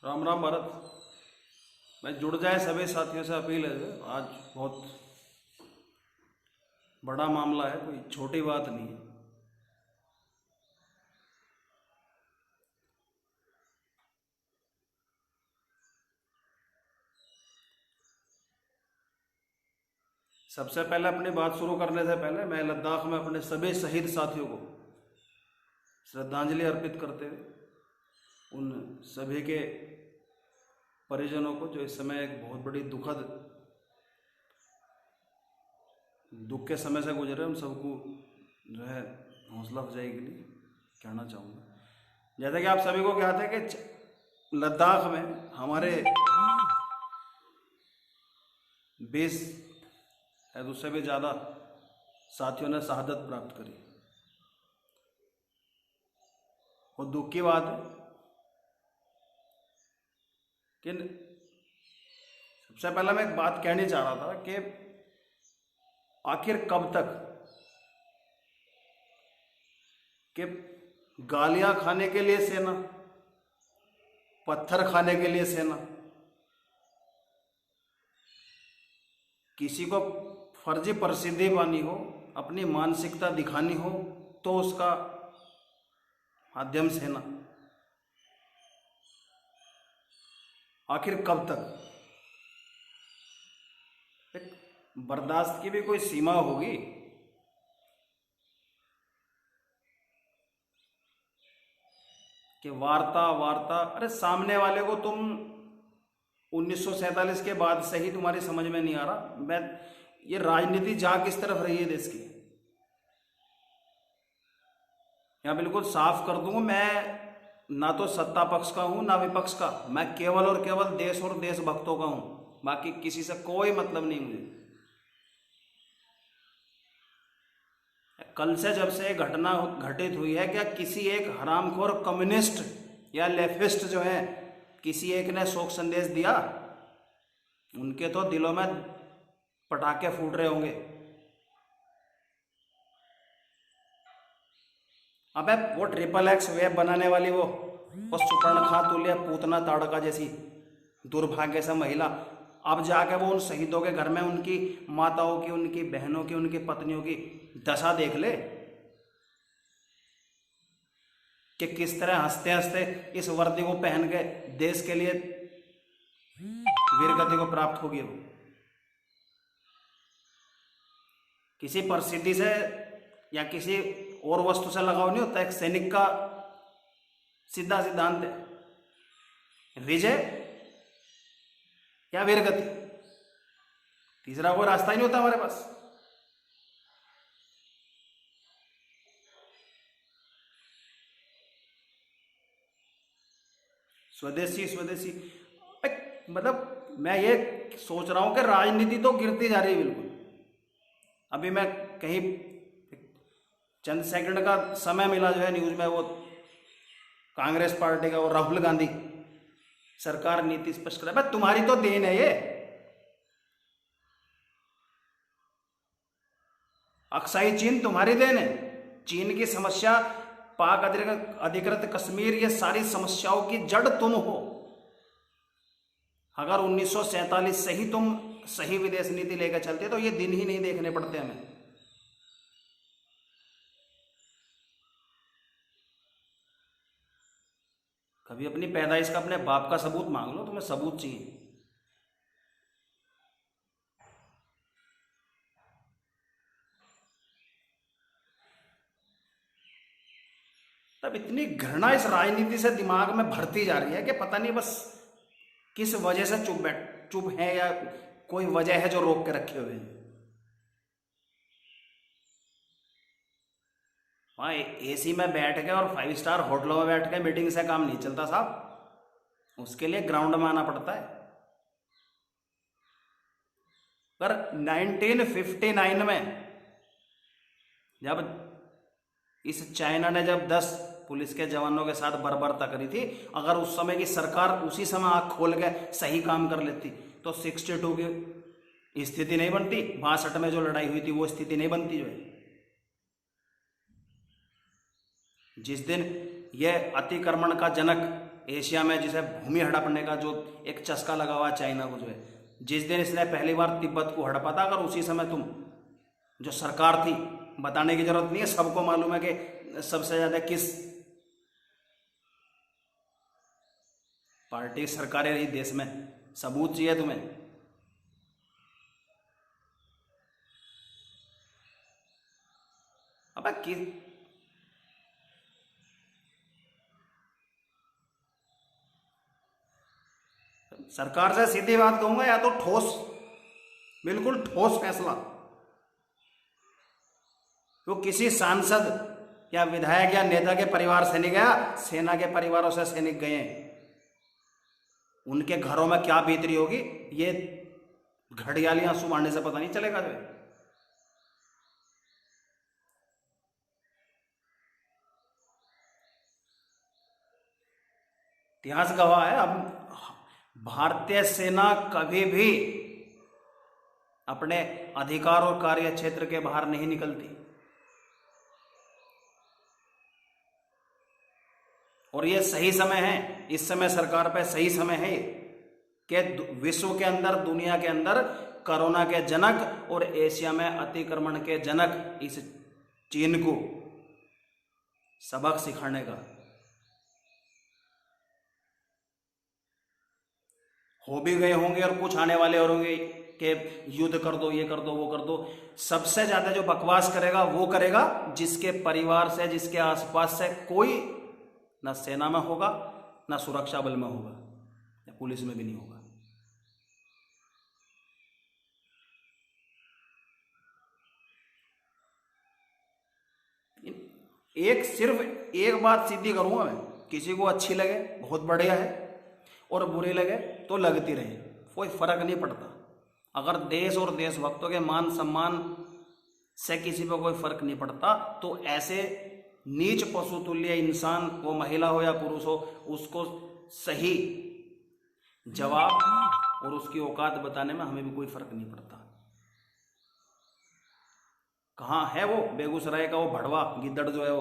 राम राम भारत। मैं जुड़ जाए सभी साथियों से अपील है। आज बहुत बड़ा मामला है, कोई छोटी बात नहीं है। सबसे पहले अपनी बात शुरू करने से पहले मैं लद्दाख में अपने सभी शहीद साथियों को श्रद्धांजलि अर्पित करते हुए उन सभी के परिजनों को जो इस समय एक बहुत बड़ी दुख के समय से गुजरे, उन सबको जो है हौसला अफजाई के लिए कहना चाहूँगा। जैसा कि आप सभी को ज्ञात है कि लद्दाख में हमारे 20 है उससे भी ज़्यादा साथियों ने शहादत प्राप्त करी। और दुख की बात है कि सबसे पहले मैं एक बात कहनी चाह रहा था कि आखिर कब तक कि गालियां खाने के लिए सेना, पत्थर खाने के लिए सेना, किसी को फर्जी प्रसिद्धि पानी हो, अपनी मानसिकता दिखानी हो तो उसका माध्यम सेना, आखिर कब तक? एक बर्दाश्त की भी कोई सीमा होगी। कि वार्ता अरे सामने वाले को तुम 1947 के बाद से ही तुम्हारी समझ में नहीं आ रहा। मैं ये राजनीति जा किस तरफ रही है देश की, यहां बिल्कुल साफ कर दूंगा। मैं ना तो सत्ता पक्ष का हूं ना विपक्ष का, मैं केवल और केवल देश और देशभक्तों का हूं। बाकी किसी से कोई मतलब नहीं मुझे। कल से जब से ये घटना घटित हुई है, क्या किसी एक हरामखोर कम्युनिस्ट या लेफ्टिस्ट जो है किसी एक ने शोक संदेश दिया? उनके तो दिलों में पटाखे फूट रहे होंगे। अबे वो XXX वेब बनाने वाली वो सुपर्णखा तुल्य पूतना ताड़का जैसी दुर्भाग्य से महिला अब जाके वो उन शहीदों के घर में उनकी माताओं की, उनकी बहनों की, उनकी पत्नियों की दशा देख ले कि किस तरह हंसते हंसते इस वर्दी को पहन के देश के लिए वीरगति को प्राप्त होगी। वो किसी प्रसिद्धि से या किसी और वस्तु से लगाव नहीं होता। एक सैनिक का सीधा सिद्धांत है, विजय या वीरगति, तीसरा कोई रास्ता ही नहीं होता हमारे पास। स्वदेशी मतलब मैं ये सोच रहा हूं कि राजनीति तो गिरती जा रही है बिल्कुल। अभी मैं कहीं चंद सेकंड का समय मिला जो है न्यूज में, वो कांग्रेस पार्टी का वो राहुल गांधी सरकार नीति स्पष्ट कर रहा है। तुम्हारी तो देन है ये, अक्साई चीन तुम्हारी देन है। चीन की समस्या, पाक अधिकृत कश्मीर, ये सारी समस्याओं की जड़ तुम हो। अगर 1947 से ही तुम सही विदेश नीति लेकर चलते तो ये दिन ही नहीं देखने पड़ते हमें। कभी अपनी पैदाइश का, अपने बाप का सबूत मांग लो, तुम्हें सबूत चाहिए। तब इतनी घृणा इस राजनीति से दिमाग में भरती जा रही है कि पता नहीं बस किस वजह से चुप है या कोई वजह है जो रोक के रखे हुए हैं। वहां एसी में बैठ के और 5 स्टार होटलों में बैठ के मीटिंग से काम नहीं चलता साहब, उसके लिए ग्राउंड में आना पड़ता है। पर 1959 में जब इस चाइना ने जब 10 पुलिस के जवानों के साथ बर्बरता करी थी, अगर उस समय की सरकार उसी समय आंख खोल के सही काम कर लेती तो 62 की स्थिति नहीं बनती, 62 में जो लड़ाई हुई थी वो स्थिति नहीं बनती। जो है जिस दिन यह अतिक्रमण का जनक एशिया में जिसे भूमि हड़पने का जो एक चस्का लगा हुआ है चाइना को, जो है जिस दिन इसने पहली बार तिब्बत को हड़पा था, अगर उसी समय तुम जो सरकार थी, बताने की जरूरत नहीं है, सबको मालूम है कि सबसे ज्यादा किस पार्टी सरकारें रही देश में, सबूत चाहिए तुम्हें? अब कि सरकार से सीधी बात कहूंगा, या तो ठोस, बिल्कुल ठोस फैसला, वो किसी सांसद या विधायक या नेता के परिवार से नहीं गया, सेना के परिवारों से सैनिक गए। उनके घरों में क्या बीत रही होगी, ये घड़ियाली आंसू मारने से पता नहीं चलेगा। जो इतिहास गवाह है। अब भारतीय सेना कभी भी अपने अधिकार और कार्य क्षेत्र के बाहर नहीं निकलती, और ये सही समय है, इस समय सरकार पे सही समय है कि विश्व के अंदर, दुनिया के अंदर कोरोना के जनक और एशिया में अतिक्रमण के जनक इस चीन को सबक सिखाने का। हो भी गए होंगे और कुछ आने वाले और होंगे कि युद्ध कर दो, ये कर दो, वो कर दो। सबसे ज्यादा जो बकवास करेगा वो करेगा जिसके परिवार से, जिसके आसपास से कोई ना सेना में होगा, ना सुरक्षा बल में होगा, या पुलिस में भी नहीं होगा। सिर्फ एक बात सीधी करूंगा मैं, किसी को अच्छी लगे बहुत बढ़िया है, और बुरी लगे तो लगती रहे, कोई फर्क नहीं पड़ता। अगर देश और देशभक्तों के मान सम्मान से किसी पर कोई फर्क नहीं पड़ता, तो ऐसे नीच पशुतुल्य इंसान, वो महिला हो या पुरुष हो, उसको सही जवाब और उसकी औकात बताने में हमें भी कोई फर्क नहीं पड़ता। कहाँ है वो बेगूसराय का वो भड़वा गिद्दड़ जो है,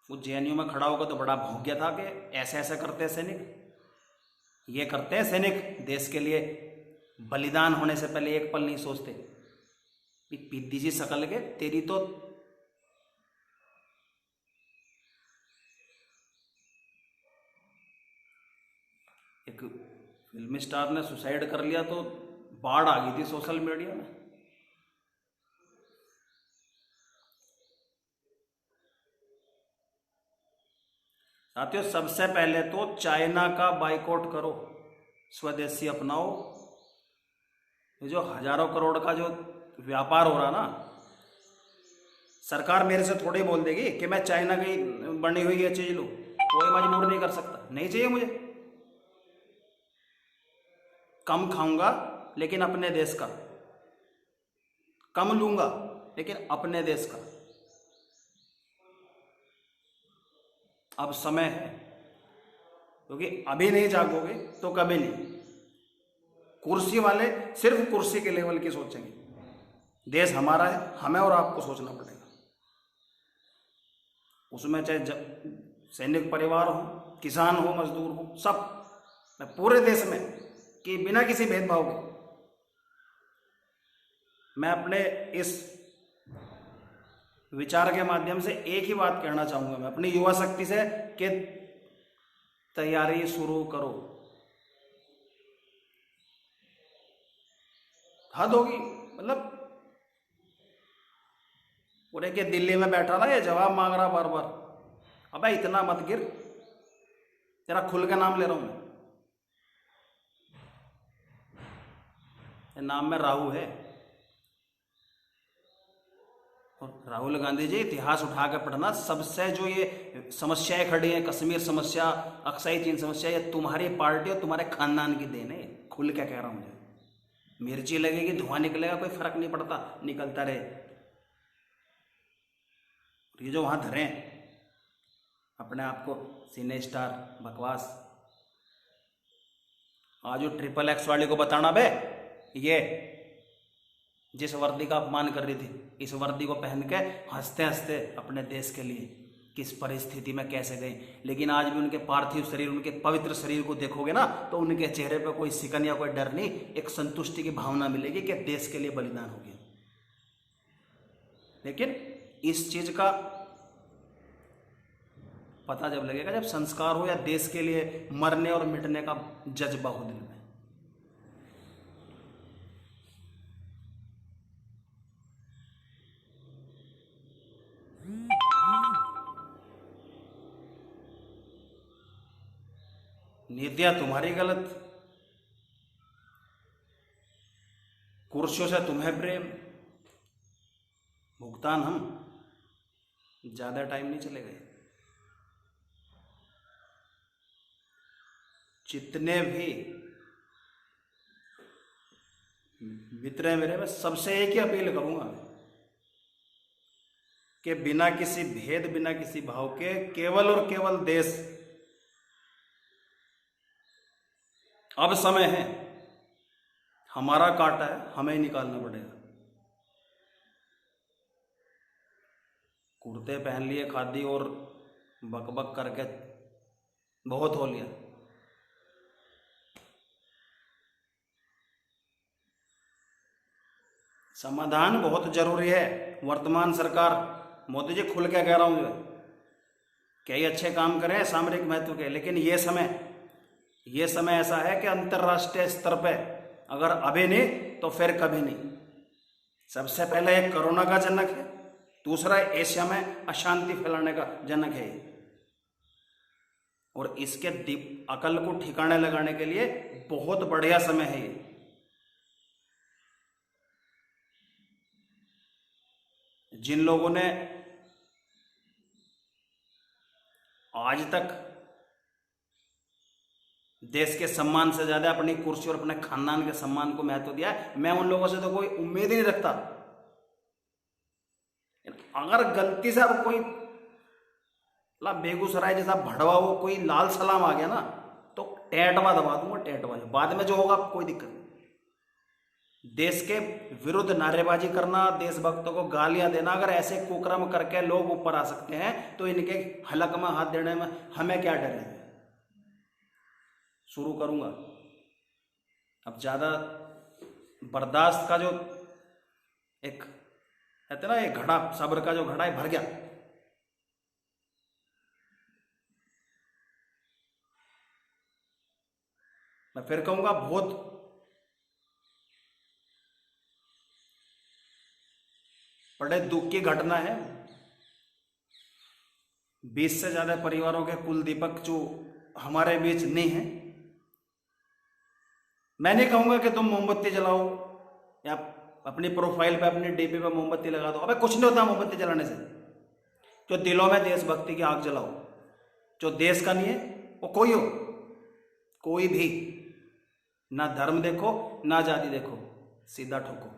वो जेएनयू में खड़ा होकर तो बड़ा भौंक गया था कि ऐसे ऐसे करते हैं सैनिक, ये करते हैं सैनिक देश के लिए, बलिदान होने से पहले एक पल नहीं सोचते। पीदी सी शकल के तेरी तो एक फिल्मी स्टार ने सुसाइड कर लिया तो बाढ़ आ गई थी सोशल मीडिया में। साथियों, सबसे पहले तो चाइना का बाइकआउट करो, स्वदेशी अपनाओ। ये जो हजारों करोड़ का जो व्यापार हो रहा ना, सरकार मेरे से थोड़ी बोल देगी कि मैं चाइना की बनी हुई ये चीज लूं, कोई मजबूर नहीं कर सकता। नहीं चाहिए मुझे, कम खाऊंगा लेकिन अपने देश का, कम लूंगा लेकिन अपने देश का। अब समय है, क्योंकि अभी नहीं जागोगे तो कभी नहीं। कुर्सी वाले सिर्फ कुर्सी के लेवल की सोचेंगे, देश हमारा है, हमें और आपको सोचना पड़ेगा। उसमें चाहे सैनिक परिवार हो, किसान हो, मजदूर हो, सब, मैं पूरे देश में कि बिना किसी भेदभाव के मैं अपने इस विचार के माध्यम से एक ही बात कहना चाहूंगा मैं अपनी युवा शक्ति से कि तैयारी शुरू करो। हद होगी, मतलब पूरे के दिल्ली में बैठा ना ये जवाब मांग रहा बार बार, अबे इतना मत गिर, तेरा खुल के नाम ले रहा हूं मैं, नाम में राहु है। और राहुल गांधी जी, इतिहास उठा के पढ़ना, सबसे जो ये समस्याएं खड़ी हैं, कश्मीर समस्या, अक्साई चीन समस्या, ये तुम्हारी पार्टी और तुम्हारे खानदान की देन है। खुल के कह रहा हूं मुझे, मिर्ची लगेगी, धुआं निकलेगा, कोई फर्क नहीं पड़ता, निकलता रहे। ये जो वहां धरे अपने आप को सिने स्टार, बकवास, आज जो XXX वाले को बताना बे, ये जिस वर्दी का अपमान कर रही थी, इस वर्दी को पहन के हंसते हंसते अपने देश के लिए किस परिस्थिति में कैसे गए। लेकिन आज भी उनके पार्थिव शरीर, उनके पवित्र शरीर को देखोगे ना, तो उनके चेहरे पे कोई सिकन या कोई डर नहीं, एक संतुष्टि की भावना मिलेगी कि देश के लिए बलिदान हो गया। लेकिन इस चीज का पता जब लगेगा जब संस्कार हो या देश के लिए मरने और मिटने का जज्बा हो दिल में। नीतियां तुम्हारी गलत, कुर्सियों से तुम्हें प्रेम, भुगतान हम, ज्यादा टाइम नहीं चले गए। जितने भी मित्र हैं मेरे, मैं सबसे एक ही अपील करूंगा कि बिना किसी भेद, बिना किसी भाव के केवल और केवल देश, अब समय है, हमारा काटा है, हमें निकालना पड़ेगा। कुर्ते पहन लिए खादी और बकबक करके बहुत हो लिया। समाधान बहुत जरूरी है। वर्तमान सरकार, मोदी जी खुल के कह रहा हूं जो कई अच्छे काम करें सामरिक महत्व के, लेकिन ये समय ऐसा है कि अंतर्राष्ट्रीय स्तर पे अगर अभी नहीं तो फिर कभी नहीं। सबसे पहले एक कोरोना का जनक है, दूसरा एशिया में अशांति फैलाने का जनक है, और इसके अकल को ठिकाने लगाने के लिए बहुत बढ़िया समय है ये। जिन लोगों ने आज तक देश के सम्मान से ज्यादा अपनी कुर्सी और अपने खानदान के सम्मान को महत्व दिया है, मैं उन लोगों से तो कोई उम्मीद ही नहीं रखता। अगर गलती से अब कोई बेगूसराय जैसा भड़वा वो कोई लाल सलाम आ गया ना, तो टेटवा दबा दूंगा, टेटवा। बाद में जो होगा कोई दिक्कत नहीं। देश के विरुद्ध नारेबाजी करना, देशभक्तों को गालियां देना, अगर ऐसे कुकर्म करके लोग ऊपर आ सकते हैं तो इनके हलक में हाथ देने में हमें क्या डर है। शुरू करूंगा। अब ज्यादा बर्दाश्त का जो एक कहते ना, एक घड़ा, सब्र का जो घड़ा है भर गया। मैं फिर कहूंगा, बहुत बड़े दुख की घटना है। 20 से ज्यादा परिवारों के कुल दीपक जो हमारे बीच नहीं है। मैं नहीं कहूंगा कि तुम मोमबत्ती जलाओ या अपनी प्रोफाइल पे, अपनी डीपी पे मोमबत्ती लगा दो। अबे कुछ नहीं होता मोमबत्ती जलाने से। जो दिलों में देशभक्ति की आग जलाओ। जो देश का नहीं है वो कोई हो, कोई भी, ना धर्म देखो ना जाति देखो, सीधा ठोको।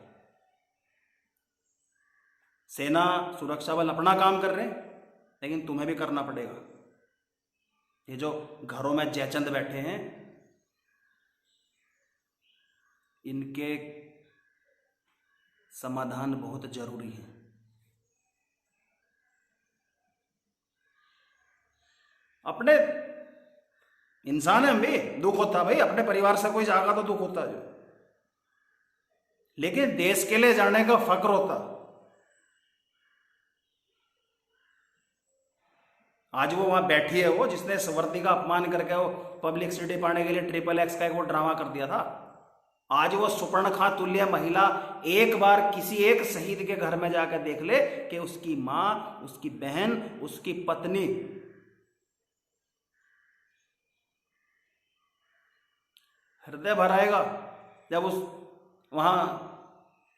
सेना, सुरक्षा बल अपना काम कर रहे हैं, लेकिन तुम्हें भी करना पड़ेगा। ये जो घरों में जयचंद बैठे हैं, इनके समाधान बहुत जरूरी है। अपने इंसान है, हम भी दुख होता भाई, अपने परिवार से कोई जागा तो दुख होता है, लेकिन देश के लिए जाने का फक्र होता। आज वो वहां बैठी है, वो जिसने वर्दी का अपमान करके वो पब्लिसिटी पाने के लिए XXX का एक वो ड्रामा कर दिया था। आज वो सुपर्णखा तुल्य महिला एक बार किसी एक शहीद के घर में जाकर देख ले कि उसकी मां, उसकी बहन, उसकी पत्नी हृदय भर आएगा जब उस वहां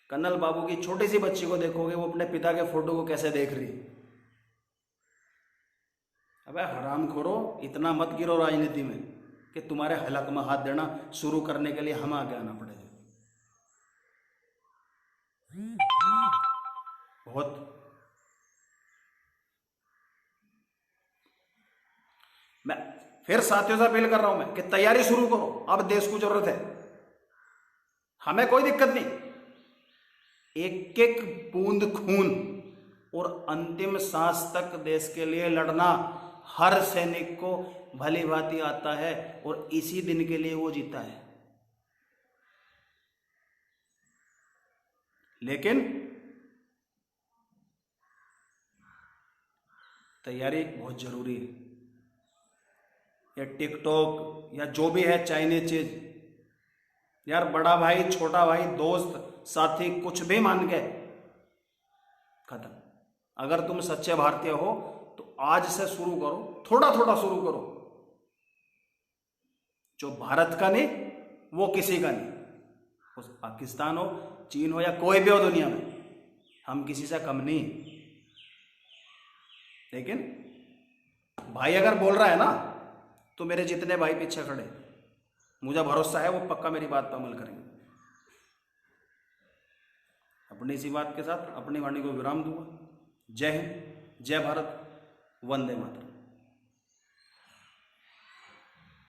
कर्नल बाबू की छोटी सी बच्ची को देखोगे, वो अपने पिता के फोटो को कैसे देख रही। अबे हरामखोरो, इतना मत गिरो राजनीति में कि तुम्हारे हलक में हाथ देना शुरू करने के लिए हम आगे आना पड़ेगा। बहुत मैं फिर साथियों से अपील कर रहा हूं मैं कि तैयारी शुरू करो। अब देश को जरूरत है, हमें कोई दिक्कत नहीं। एक एक बूंद खून और अंतिम सांस तक देश के लिए लड़ना हर सैनिक को भली भांति आता है और इसी दिन के लिए वो जीता है। लेकिन तैयारी बहुत जरूरी है। या टिकटॉक या जो भी है चाइनीज चीज, यार बड़ा भाई छोटा भाई दोस्त साथी कुछ भी मान के खत्म। अगर तुम सच्चे भारतीय हो तो आज से शुरू करो, थोड़ा थोड़ा शुरू करो। जो भारत का नहीं वो किसी का नहीं, उस पाकिस्तान हो, चीन हो या कोई भी हो दुनिया में, हम किसी से कम नहीं। लेकिन भाई अगर बोल रहा है ना तो मेरे जितने भाई पीछे खड़े, मुझे भरोसा है वो पक्का मेरी बात पर अमल करेंगे। अपनी इसी बात के साथ अपनी वाणी को विराम दूंगा। जय हिंद, जय भारत, वंदे मातरम।